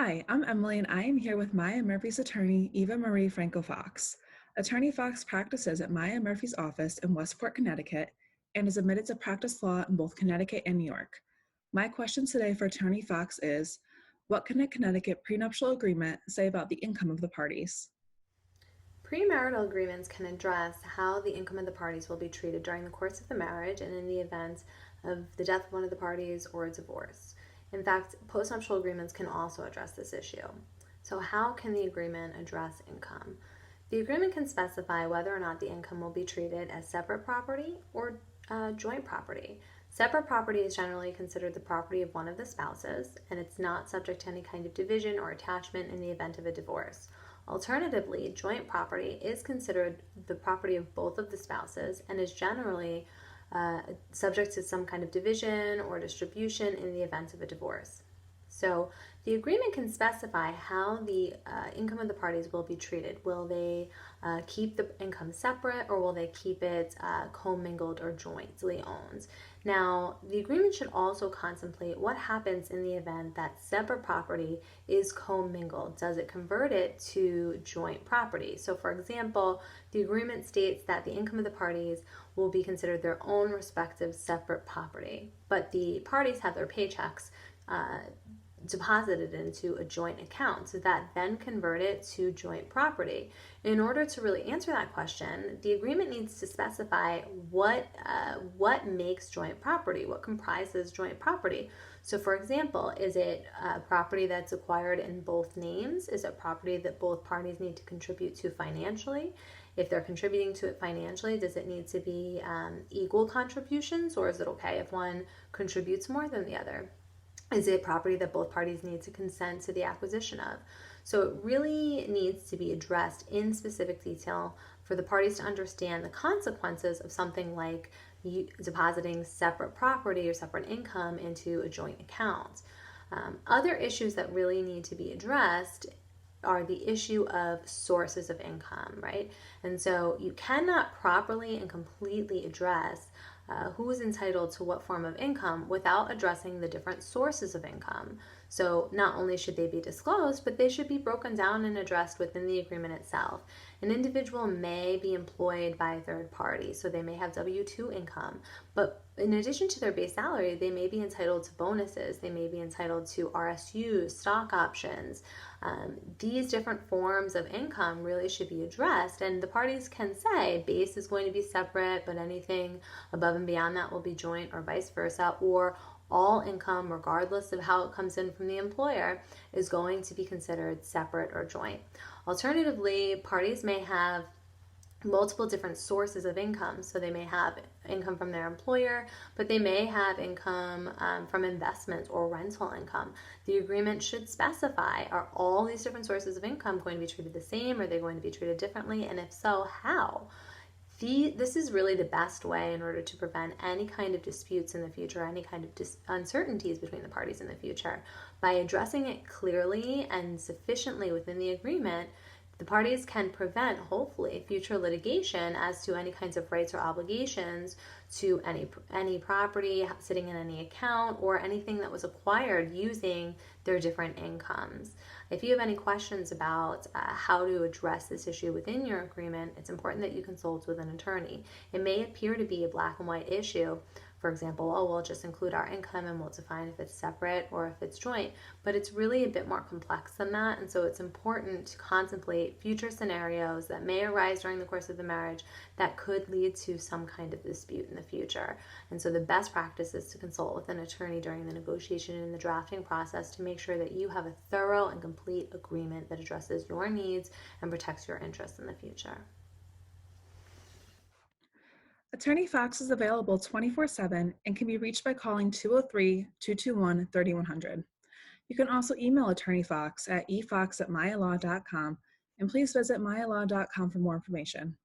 Hi, I'm Emily, and I am here with Maya Murphy's attorney, Eva Marie Franco Fox. Attorney Fox practices at Maya Murphy's office in Westport, Connecticut, and is admitted to practice law in both Connecticut and New York. My question today for Attorney Fox is, what can a Connecticut prenuptial agreement say about the income of the parties? Premarital agreements can address how the income of the parties will be treated during the course of the marriage and in the event of the death of one of the parties or a divorce. In fact, postnuptial agreements can also address this issue. So, how can the agreement address income? The agreement can specify whether or not the income will be treated as separate property or joint property. Separate property is generally considered the property of one of the spouses, and it's not subject to any kind of division or attachment in the event of a divorce. Alternatively, joint property is considered the property of both of the spouses and is generally subject to some kind of division or distribution in the event of a divorce. So, the agreement can specify how the income of the parties will be treated. Will they keep the income separate, or will they keep it commingled or jointly owned? Now, the agreement should also contemplate what happens in the event that separate property is commingled. Does it convert it to joint property? So, for example, the agreement states that the income of the parties will be considered their own respective separate property, but the parties have their paychecks deposited into a joint account, so that then convert it to joint property. In order to really answer that question, the agreement needs to specify what makes joint property, what comprises joint property. So, for example, is it property that's acquired in both names? Is it property that both parties need to contribute to financially? If they're contributing to it financially, does it need to be equal contributions, or is it okay if one contributes more than the other? Is it property that both parties need to consent to the acquisition of? So it really needs to be addressed in specific detail for the parties to understand the consequences of something like depositing separate property or separate income into a joint account. Other issues that really need to be addressed are the issue of sources of income, right? And so you cannot properly and completely address who is entitled to what form of income without addressing the different sources of income. So not only should they be disclosed, but they should be broken down and addressed within the agreement itself. An individual may be employed by a third party, so they may have W-2 income, but in addition to their base salary, they may be entitled to bonuses, they may be entitled to RSUs, stock options. These different forms of income really should be addressed, and the parties can say base is going to be separate, but anything above and beyond that will be joint, or vice versa, or all income, regardless of how it comes in from the employer, is going to be considered separate or joint. Alternatively, parties may have multiple different sources of income. So they may have income from their employer, but they may have income from investments or rental income. The agreement should specify, are all these different sources of income going to be treated the same? Are they going to be treated differently? And if so, how? This is really the best way in order to prevent any kind of disputes in the future, any kind of uncertainties between the parties in the future. By addressing it clearly and sufficiently within the agreement, the parties can prevent, hopefully, future litigation as to any kinds of rights or obligations to any property sitting in any account or anything that was acquired using their different incomes. If you have any questions about how to address this issue within your agreement, it's important that you consult with an attorney. It may appear to be a black and white issue. For example, oh, we'll just include our income and we'll define if it's separate or if it's joint, but it's really a bit more complex than that. And so it's important to contemplate future scenarios that may arise during the course of the marriage that could lead to some kind of dispute in the future. And so the best practice is to consult with an attorney during the negotiation and the drafting process to make sure that you have a thorough and complete agreement that addresses your needs and protects your interests in the future. Attorney Fox is available 24/7 and can be reached by calling 203-221-3100. You can also email Attorney Fox at efox@mayalaw.com, and please visit mayalaw.com for more information.